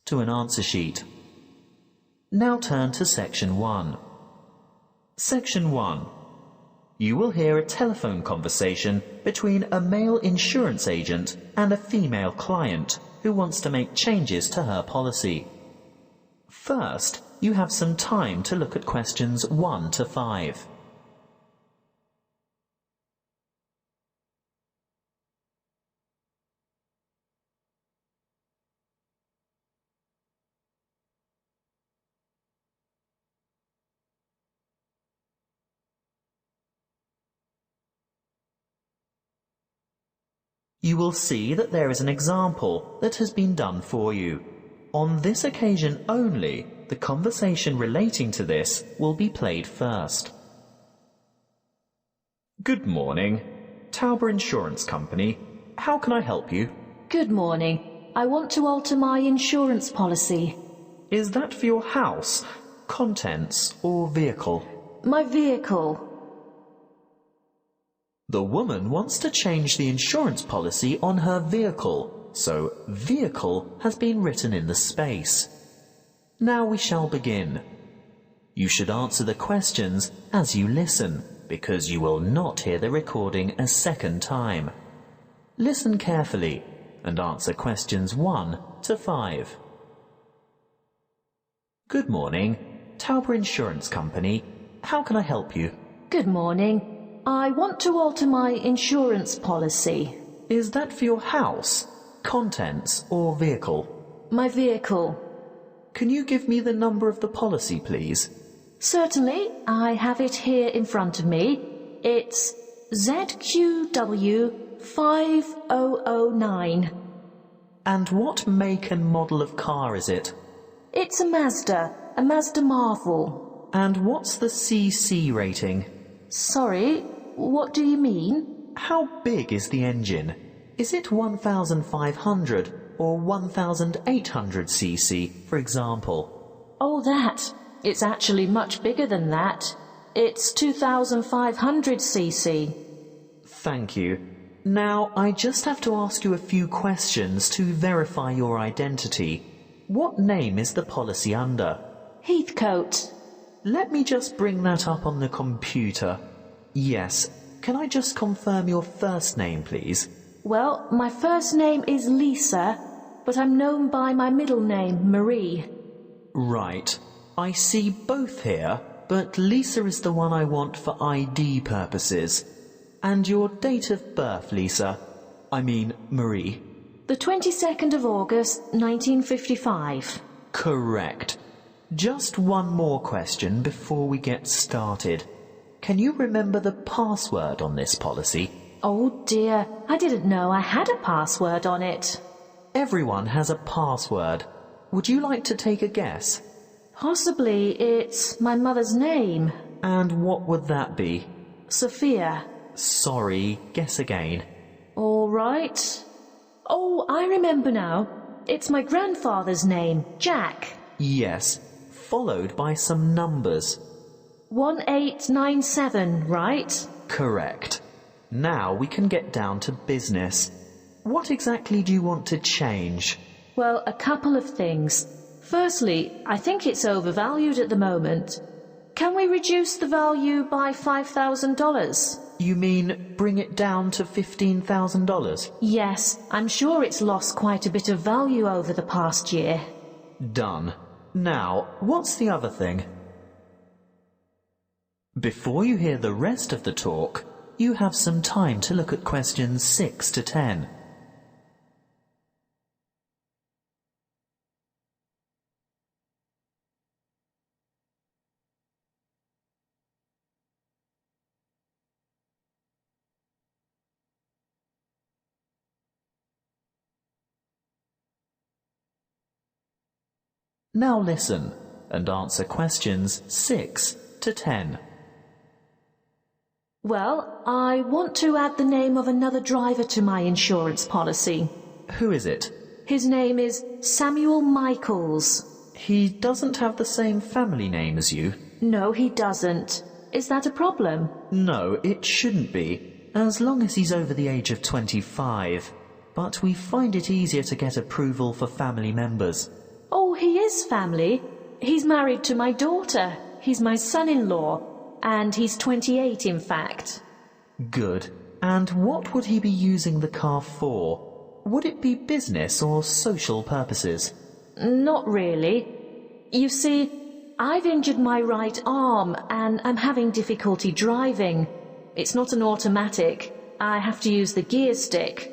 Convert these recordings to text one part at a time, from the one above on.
to an answer sheet. Now turn to Section 1. Section 1. You will hear a telephone conversation between a male insurance agent and a female client who wants to make changes to her policy. First, you have some time to look at questions 1 to 5. You will see that there is an example that has been done for you. On this occasion only, the conversation relating to this will be played first. Good morning. Tauber Insurance Company. How can I help you? Good morning. I want to alter my insurance policy. Is that for your house, contents, or vehicle? My vehicle. The woman wants to change the insurance policy on her vehicle, so vehicle has been written in the space. Now we shall begin. You should answer the questions as you listen, because you will not hear the recording a second time. Listen carefully and answer questions 1 to 5. Good morning. Tauber Insurance Company. How can I help you? Good morning. I want to alter my insurance policy. Is that for your house, contents, or vehicle? My vehicle. Can you give me the number of the policy, please? Certainly. I have it here in front of me. It's ZQW5009. And what make and model of car is it? It's a Mazda Marvel. And what's the CC rating? Sorry, what do you mean? How big is the engine? Is it 1,500 or 1,800 cc, for example? Oh, that. It's actually much bigger than that. It's 2,500 cc. Thank you. Now, I just have to ask you a few questions to verify your identity. What name is the policy under? Heathcote. Let me just bring that up on the computer. Yes. Can I just confirm your first name, please? Well, my first name is Lisa, but I'm known by my middle name, Marie. Right. I see both here, but Lisa is the one I want for ID purposes. And your date of birth, Lisa? I mean, Marie. The 22nd of August, 1955. Correct. Just one more question before we get started. Can you remember the password on this policy? Oh dear, I didn't know I had a password on it. Everyone has a password. Would you like to take a guess? Possibly it's my mother's name. And what would that be? Sophia. Sorry, guess again. All right. Oh, I remember now. It's my grandfather's name, Jack. Yes, followed by some numbers. 1897, right? Correct. Now we can get down to business. What exactly do you want to change? Well, a couple of things. Firstly, I think it's overvalued at the moment. Can we reduce the value by $5,000? You mean bring it down to $15,000? Yes, I'm sure it's lost quite a bit of value over the past year. Done. Now, what's the other thing? Before you hear the rest of the talk, you have some time to look at questions 6 to 10. Now listen and answer questions 6 to 10. Well, I want to add the name of another driver to my insurance policy. Who is it? His name is Samuel Michaels. He doesn't have the same family name as you. No, he doesn't. Is that a problem? No, it shouldn't be, as long as he's over the age of 25. But we find it easier to get approval for family members. Oh, he is family. He's married to my daughter. He's my son-in-law. And he's 28, in fact. Good. And what would he be using the car for? Would it be business or social purposes? Not really. You see, I've injured my right arm and I'm having difficulty driving. It's not an automatic. I have to use the gear stick.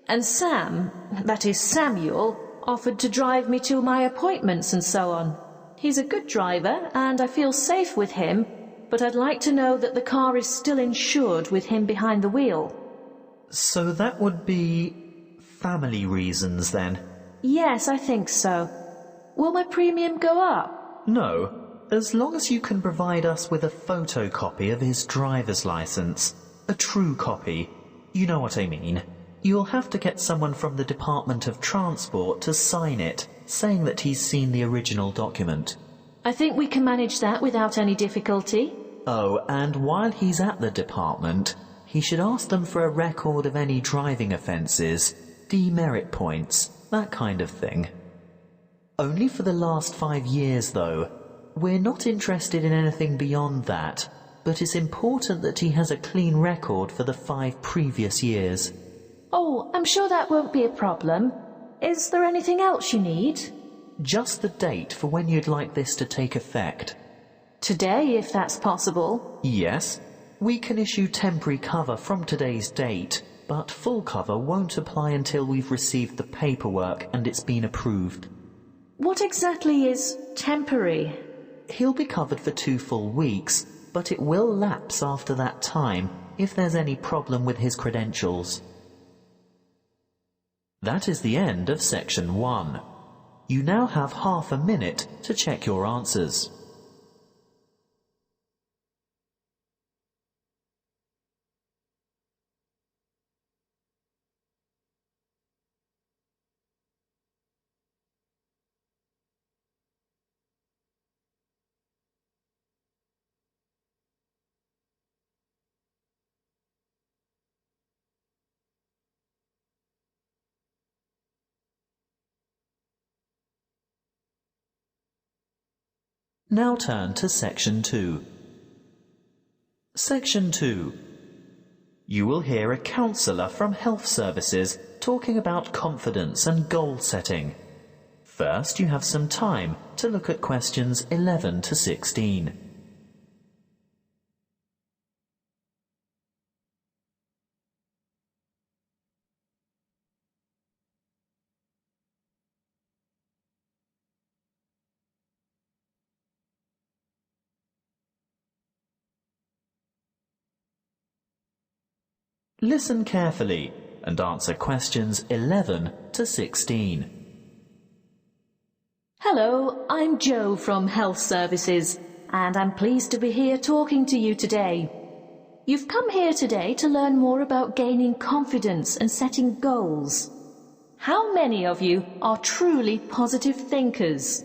And Sam, that is Samuel, offered to drive me to my appointments and so on. He's a good driver and I feel safe with him, but I'd like to know that the car is still insured with him behind the wheel. So that would be family reasons then? Yes, I think so. Will my premium go up? No, as long as you can provide us with a photocopy of his driver's license. A true copy. You know what I mean. You'll have to get someone from the Department of Transport to sign it, saying that he's seen the original document. I think we can manage that without any difficulty. Oh, and while he's at the department, he should ask them for a record of any driving offences, demerit points, that kind of thing. Only for the last 5 years, though. We're not interested in anything beyond that, but it's important that he has a clean record for the 5 previous years. Oh, I'm sure that won't be a problem. Is there anything else you need? Just the date for when you'd like this to take effect. Today, if that's possible. Yes, we can issue temporary cover from today's date, but full cover won't apply until we've received the paperwork and it's been approved. What exactly is temporary? He'll be covered for 2 full weeks, but it will lapse after that time if there's any problem with his credentials. That is the end of section 1. You now have half a minute to check your answers. Now turn to section 2. Section 2. You will hear a counsellor from Health Services talking about confidence and goal setting. First, you have some time to look at questions 11 to 16. Listen carefully and answer questions 11 to 16. Hello, I'm Jo from Health Services, and I'm pleased to be here talking to you today. You've come here today to learn more about gaining confidence and setting goals. How many of you are truly positive thinkers?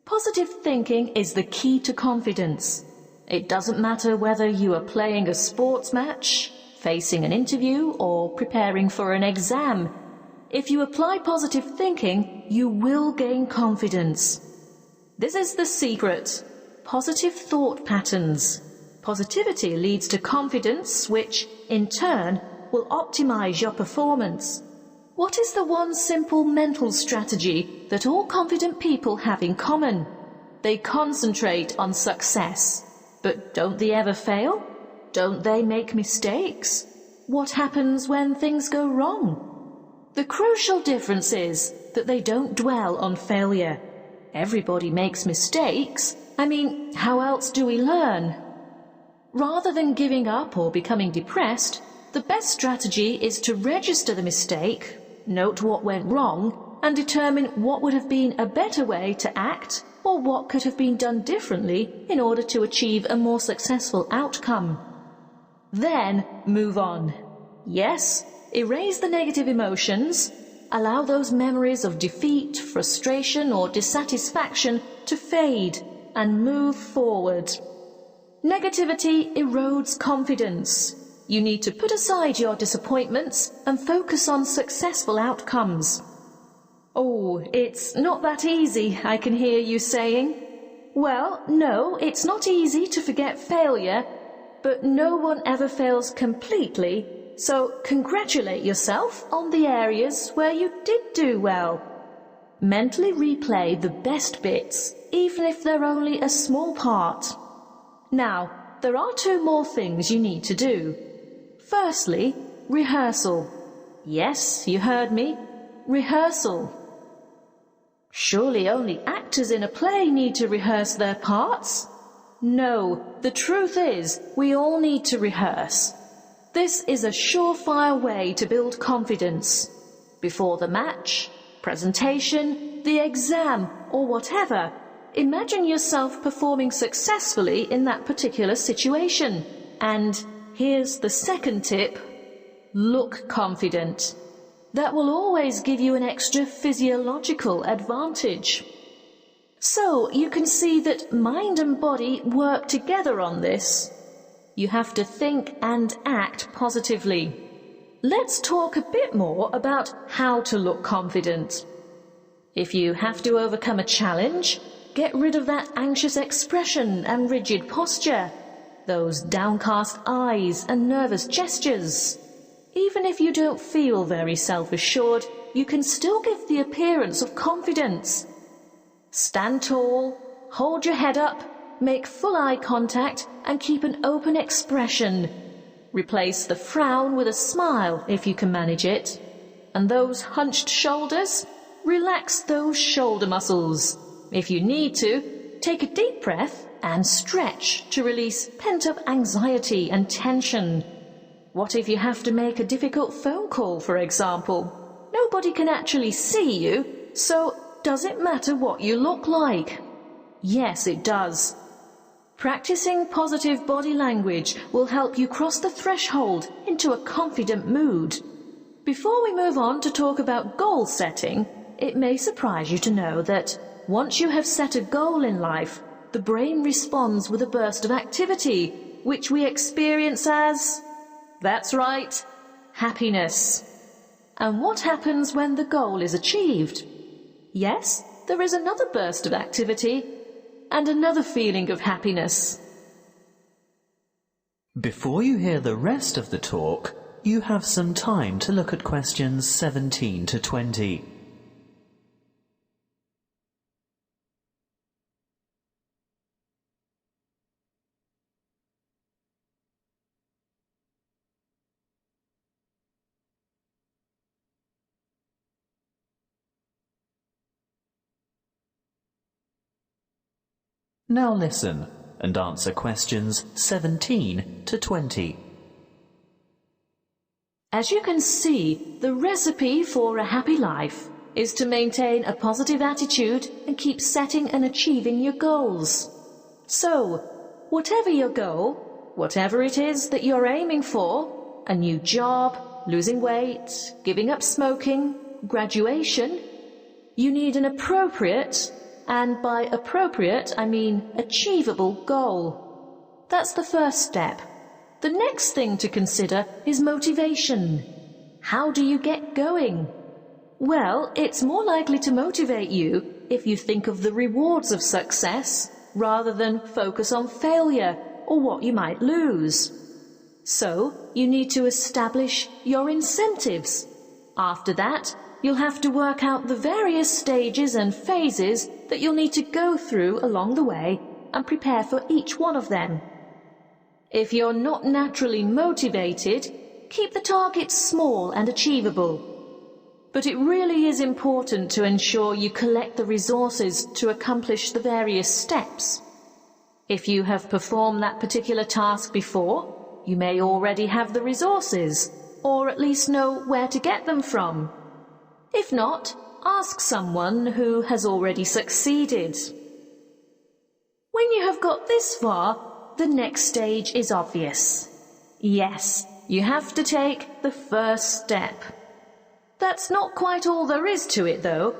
Positive thinking is the key to confidence. It doesn't matter whether you are playing a sports match, facing an interview, or preparing for an exam. If you apply positive thinking, you will gain confidence. This is the secret. Positive thought patterns. Positivity leads to confidence, which, in turn, will optimize your performance. What is the one simple mental strategy that all confident people have in common? They concentrate on success. But don't they ever fail? Don't they make mistakes? What happens when things go wrong? The crucial difference is that they don't dwell on failure. Everybody makes mistakes. How else do we learn? Rather than giving up or becoming depressed, the best strategy is to register the mistake, note what went wrong, and determine what would have been a better way to act or what could have been done differently in order to achieve a more successful outcome. Then move on. Yes, erase the negative emotions. Allow those memories of defeat, frustration, or dissatisfaction to fade and move forward. Negativity erodes confidence. You need to put aside your disappointments and focus on successful outcomes. Oh, it's not that easy, I can hear you saying. Well, no, it's not easy to forget failure, but no one ever fails completely, so congratulate yourself on the areas where you did do well. Mentally replay the best bits, even if they're only a small part. Now, there are 2 more things you need to do. Firstly, rehearsal. Yes, you heard me. Rehearsal. Surely only actors in a play need to rehearse their parts? No, the truth is, we all need to rehearse. This is a surefire way to build confidence. Before the match, presentation, the exam, or whatever, imagine yourself performing successfully in that particular situation. And here's the second tip: look confident. That will always give you an extra physiological advantage. So you can see that mind and body work together on this. You have to think and act positively. Let's talk a bit more about how to look confident. If you have to overcome a challenge, get rid of that anxious expression and rigid posture, those downcast eyes and nervous gestures. Even if you don't feel very self-assured, you can still give the appearance of confidence. Stand tall, hold your head up, make full eye contact, and keep an open expression. Replace the frown with a smile if you can manage it. And those hunched shoulders, relax those shoulder muscles. If you need to, take a deep breath and stretch to release pent-up anxiety and tension. What if you have to make a difficult phone call, for example? Nobody can actually see you, so does it matter what you look like? Yes, it does. Practicing positive body language will help you cross the threshold into a confident mood. Before we move on to talk about goal setting, it may surprise you to know that once you have set a goal in life, the brain responds with a burst of activity, which we experience as... That's right, happiness. And what happens when the goal is achieved? Yes, there is another burst of activity and another feeling of happiness. Before you hear the rest of the talk, you have some time to look at questions 17 to 20. Now listen and answer questions 17 to 20. As you can see, the recipe for a happy life is to maintain a positive attitude and keep setting and achieving your goals. So, whatever your goal, whatever it is that you're aiming for, a new job, losing weight, giving up smoking, graduation, you need an appropriate, and by appropriate I mean achievable, goal. That's the first step. The next thing to consider is motivation. How do you get going? Well, it's more likely to motivate you if you think of the rewards of success rather than focus on failure or what you might lose. So, you need to establish your incentives. After that, you'll have to work out the various stages and phases that you'll need to go through along the way and prepare for each one of them. If you're not naturally motivated, keep the targets small and achievable. But it really is important to ensure you collect the resources to accomplish the various steps. If you have performed that particular task before, you may already have the resources, or at least know where to get them from. If not, ask someone who has already succeeded. When you have got this far, the next stage is obvious. Yes, you have to take the first step. That's not quite all there is to it, though.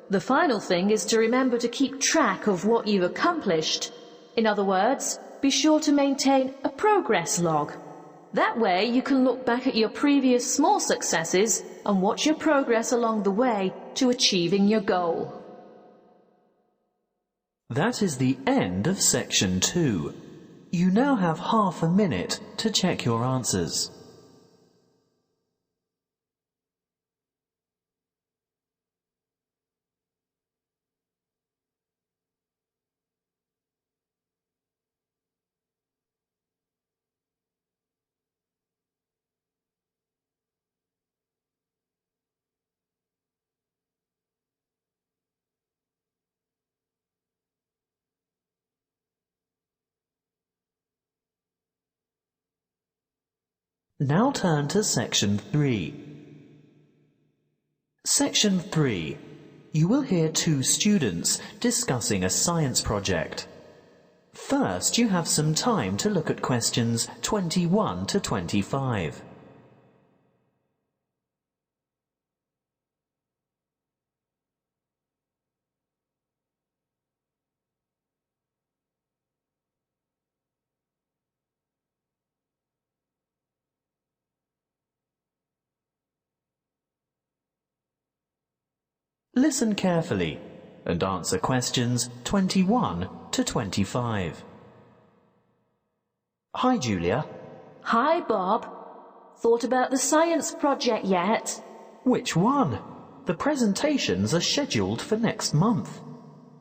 The final thing is to remember to keep track of what you've accomplished. In other words, be sure to maintain a progress log. That way you can look back at your previous small successes and watch your progress along the way to achieving your goal. That is the end of section 2. You now have half a minute to check your answers. Now turn to section 3. Section 3. You will hear two students discussing a science project. First, you have some time to look at questions 21 to 25. Listen carefully and answer questions 21 to 25. Hi, Julia. Hi, Bob. Thought about the science project yet? Which one? The presentations are scheduled for next month.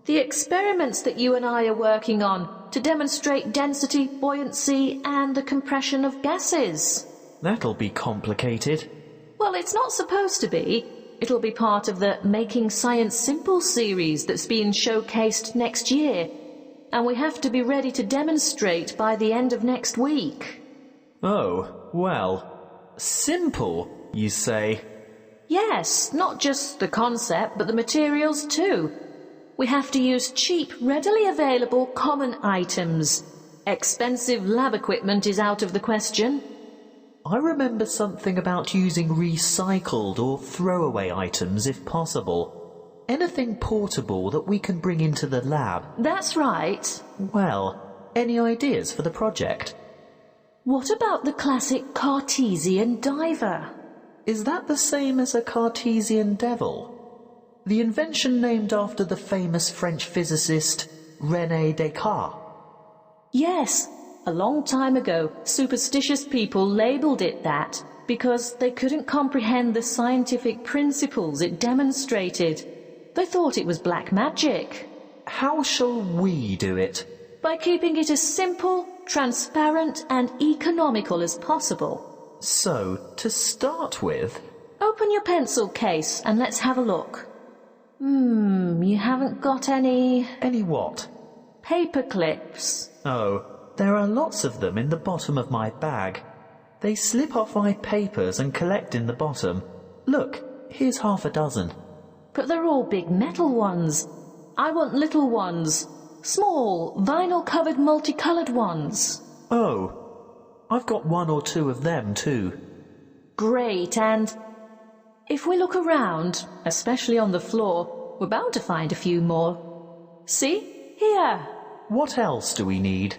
The experiments that you and I are working on to demonstrate density, buoyancy, and the compression of gases. That'll be complicated. Well, it's not supposed to be. It'll be part of the Making Science Simple series that's being showcased next year. And we have to be ready to demonstrate by the end of next week. Oh, well, simple, you say? Yes, not just the concept, but the materials too. We have to use cheap, readily available common items. Expensive lab equipment is out of the question. I remember something about using recycled or throwaway items if possible. Anything portable that we can bring into the lab. That's right. Well, any ideas for the project? What about the classic Cartesian diver? Is that the same as a Cartesian devil? The invention named after the famous French physicist René Descartes. Yes. A long time ago, superstitious people labelled it that because they couldn't comprehend the scientific principles it demonstrated. They thought it was black magic. How shall we do it? By keeping it as simple, transparent and economical as possible. So, to start with... Open your pencil case and let's have a look. You haven't got any... Any what? Paper clips. Oh, there are lots of them in the bottom of my bag. They slip off my papers and collect in the bottom. Look, here's half a dozen. But they're all big metal ones. I want little ones. Small, vinyl-covered multicoloured ones. Oh, I've got one or two of them too. Great, and if we look around, especially on the floor, we're bound to find a few more. See? Here. What else do we need?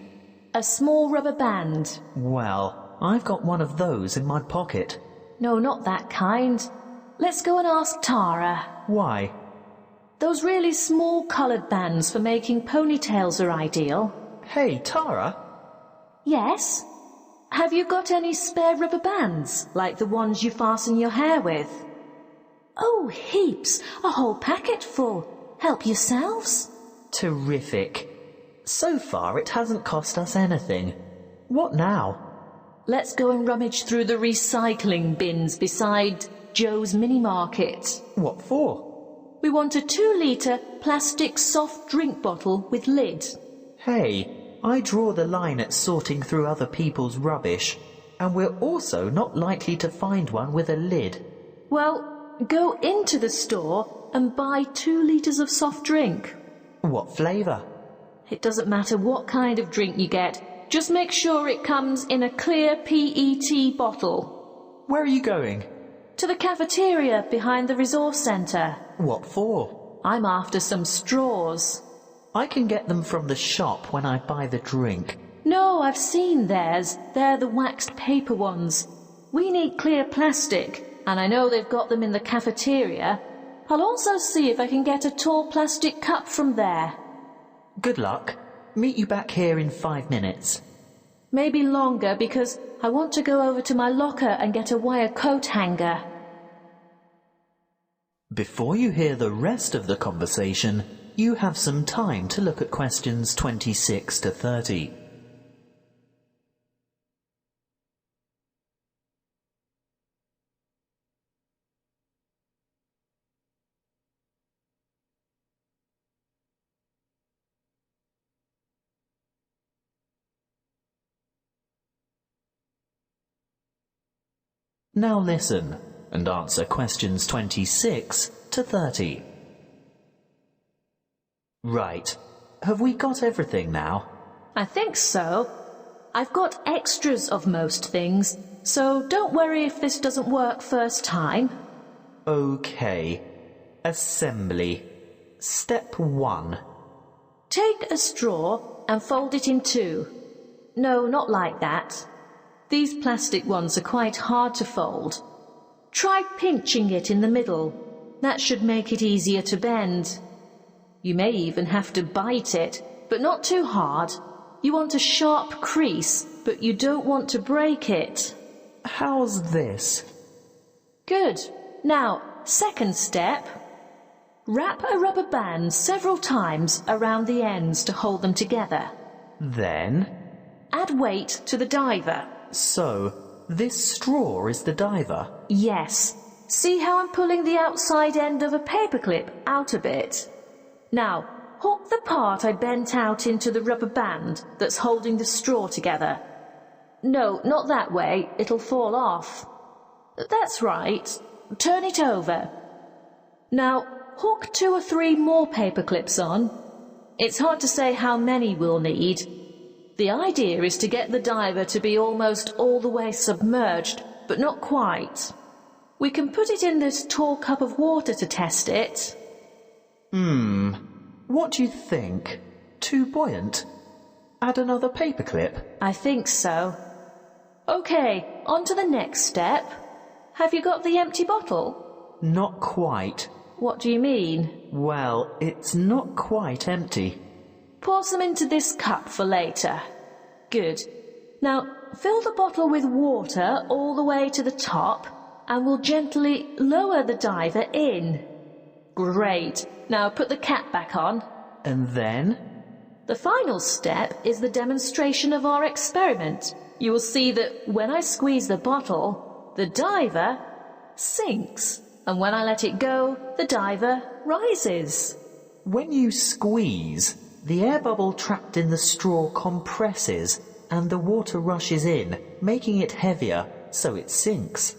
A small rubber band. Well, I've got one of those in my pocket. No, not that kind. Let's go and ask Tara. Why? Those really small coloured bands for making ponytails are ideal. Hey, Tara? Yes? Have you got any spare rubber bands, like the ones you fasten your hair with? Oh, heaps. A whole packet full. Help yourselves. Terrific. So far it hasn't cost us anything. What now? Let's go and rummage through the recycling bins beside Joe's mini market. What for? We want a 2-litre plastic soft drink bottle with lid. Hey, I draw the line at sorting through other people's rubbish, and we're also not likely to find one with a lid. Well, go into the store and buy 2 litres of soft drink. What flavour? It doesn't matter what kind of drink you get. Just make sure it comes in a clear PET bottle. Where are you going? To the cafeteria behind the resource centre. What for? I'm after some straws. I can get them from the shop when I buy the drink. No, I've seen theirs. They're the waxed paper ones. We need clear plastic, and I know they've got them in the cafeteria. I'll also see if I can get a tall plastic cup from there. Good luck. Meet you back here in 5 minutes. Maybe longer because I want to go over to my locker and get a wire coat hanger. Before you hear the rest of the conversation, you have some time to look at questions 26 to 30. Now listen and answer questions 26 to 30. Right, have we got everything now? I think so. I've got extras of most things, so don't worry if this doesn't work first time. Okay. Assembly. Step 1. Take a straw and fold it in two. No, not like that. These plastic ones are quite hard to fold. Try pinching it in the middle. That should make it easier to bend. You may even have to bite it, but not too hard. You want a sharp crease, but you don't want to break it. How's this? Good. Now, second step. Wrap a rubber band several times around the ends to hold them together. Then? Add weight to the diver. So, this straw is the diver? Yes. See how I'm pulling the outside end of a paperclip out a bit? Now, hook the part I bent out into the rubber band that's holding the straw together. No, not that way. It'll fall off. That's right. Turn it over. Now, hook 2 or 3 more paper clips on. It's hard to say how many we'll need. The idea is to get the diver to be almost all the way submerged, but not quite. We can put it in this tall cup of water to test it. What do you think? Too buoyant? Add another paperclip? I think so. Okay, on to the next step. Have you got the empty bottle? Not quite. What do you mean? Well, it's not quite empty. Pour some into this cup for later. Good. Now, fill the bottle with water all the way to the top, and we'll gently lower the diver in. Great. Now put the cap back on. And then? The final step is the demonstration of our experiment. You will see that when I squeeze the bottle, the diver sinks, and when I let it go, the diver rises. When you squeeze, the air bubble trapped in the straw compresses and the water rushes in, making it heavier, so it sinks.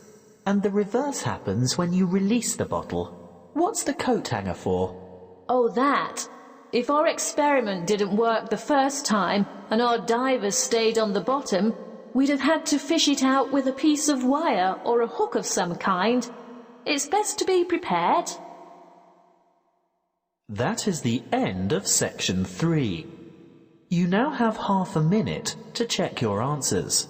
And the reverse happens when you release the bottle. What's the coat hanger for? Oh, that. If our experiment didn't work the first time and our divers stayed on the bottom, we'd have had to fish it out with a piece of wire or a hook of some kind. It's best to be prepared. That is the end of section 3. You now have half a minute to check your answers.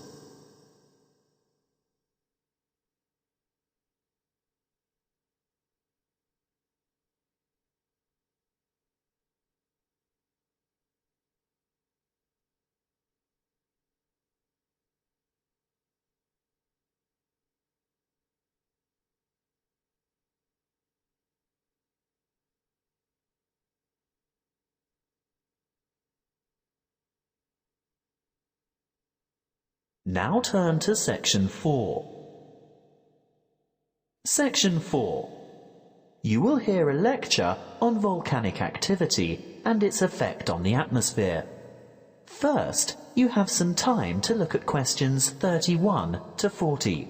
Now turn to section 4. Section 4. You will hear a lecture on volcanic activity and its effect on the atmosphere. First, you have some time to look at questions 31 to 40.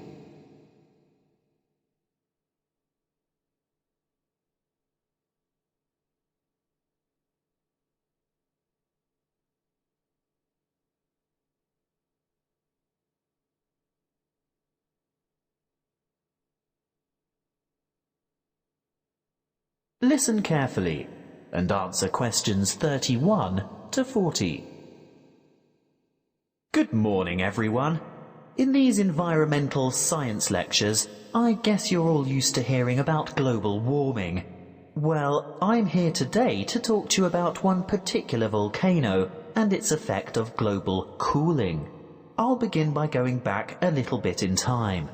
Listen carefully and answer questions 31 to 40. Good morning, everyone. In these environmental science lectures, I guess you're all used to hearing about global warming. Well, I'm here today to talk to you about one particular volcano and its effect of global cooling. I'll begin by going back a little bit in time.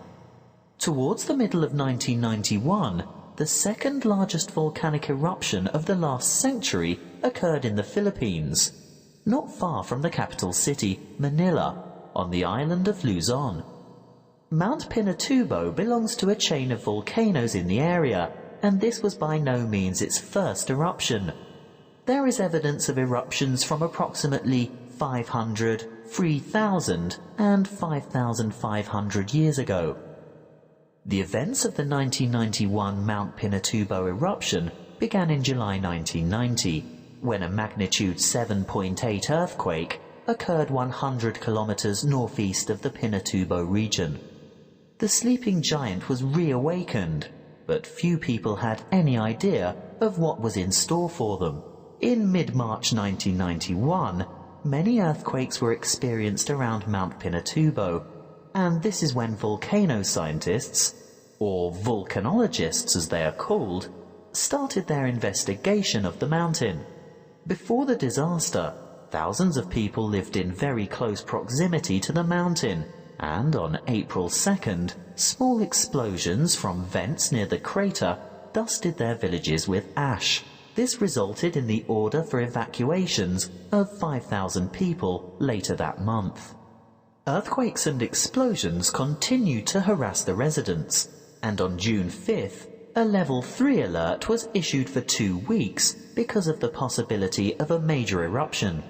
Towards the middle of 1991, the second largest volcanic eruption of the last century occurred in the Philippines, not far from the capital city, Manila, on the island of Luzon. Mount Pinatubo belongs to a chain of volcanoes in the area, and this was by no means its first eruption. There is evidence of eruptions from approximately 500, 3,000 and 5,500 years ago. The events of the 1991 Mount Pinatubo eruption began in July 1990, when a magnitude 7.8 earthquake occurred 100 kilometers northeast of the Pinatubo region. The sleeping giant was reawakened, but few people had any idea of what was in store for them. In mid-March 1991, many earthquakes were experienced around Mount Pinatubo, and this is when volcano scientists, or volcanologists as they are called, started their investigation of the mountain. Before the disaster, thousands of people lived in very close proximity to the mountain, and on April 2nd, small explosions from vents near the crater dusted their villages with ash. This resulted in the order for evacuations of 5,000 people later that month. Earthquakes and explosions continued to harass the residents, and on June 5th, a level 3 alert was issued for 2 weeks because of the possibility of a major eruption.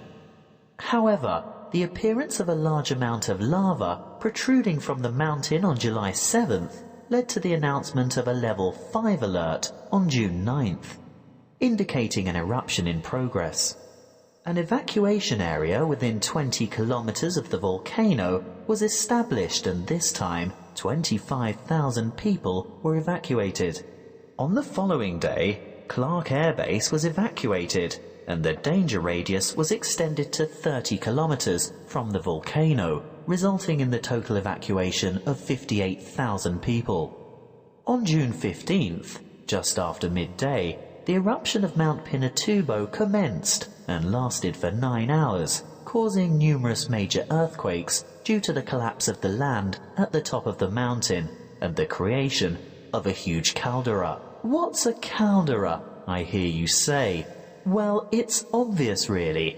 However, the appearance of a large amount of lava protruding from the mountain on July 7th led to the announcement of a level 5 alert on June 9th, indicating an eruption in progress. An evacuation area within 20 kilometers of the volcano was established, and this time 25,000 people were evacuated. On the following day, Clark Air Base was evacuated, and the danger radius was extended to 30 kilometers from the volcano, resulting in the total evacuation of 58,000 people. On June 15th, just after midday, the eruption of Mount Pinatubo commenced and lasted for 9 hours, causing numerous major earthquakes due to the collapse of the land at the top of the mountain and the creation of a huge caldera. What's a caldera, I hear you say? Well, it's obvious really.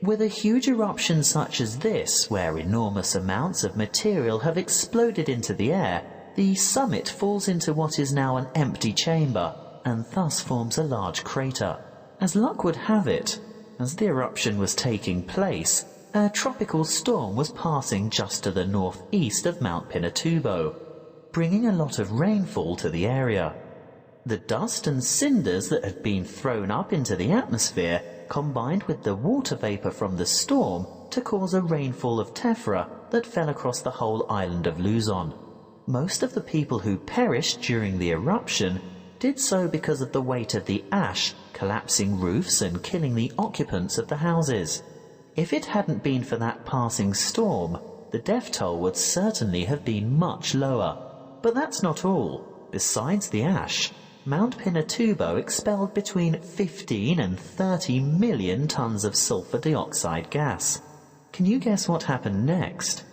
With a huge eruption such as this, where enormous amounts of material have exploded into the air, the summit falls into what is now an empty chamber, and thus forms a large crater. As luck would have it, as the eruption was taking place, a tropical storm was passing just to the northeast of Mount Pinatubo, bringing a lot of rainfall to the area. The dust and cinders that had been thrown up into the atmosphere combined with the water vapor from the storm to cause a rainfall of tephra that fell across the whole island of Luzon. Most of the people who perished during the eruption did so because of the weight of the ash collapsing roofs and killing the occupants of the houses. If it hadn't been for that passing storm, the death toll would certainly have been much lower. But that's not all. Besides the ash, Mount Pinatubo expelled between 15 and 30 million tons of sulfur dioxide gas. Can you guess what happened next?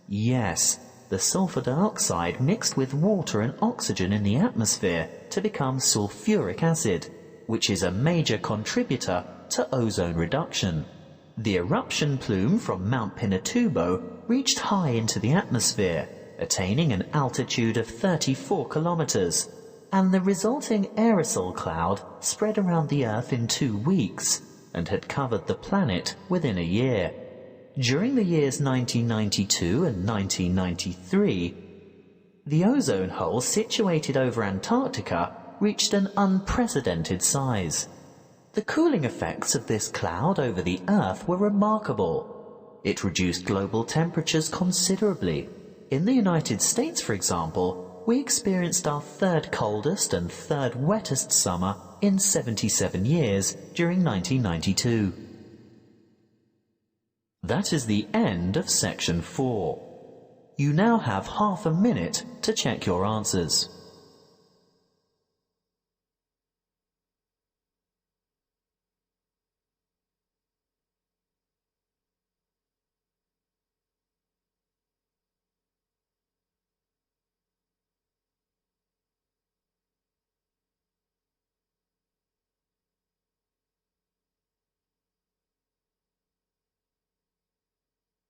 Yes, the sulfur dioxide mixed with water and oxygen in the atmosphere to become sulfuric acid, which is a major contributor to ozone reduction. The eruption plume from Mount Pinatubo reached high into the atmosphere, attaining an altitude of 34 kilometers, and the resulting aerosol cloud spread around the Earth in 2 weeks and had covered the planet within a year. During the years 1992 and 1993, the ozone hole situated over Antarctica reached an unprecedented size. The cooling effects of this cloud over the Earth were remarkable. It reduced global temperatures considerably. In the United States, for example, we experienced our 3rd coldest and 3rd wettest summer in 77 years during 1992. That is the end of section 4. You now have half a minute to check your answers.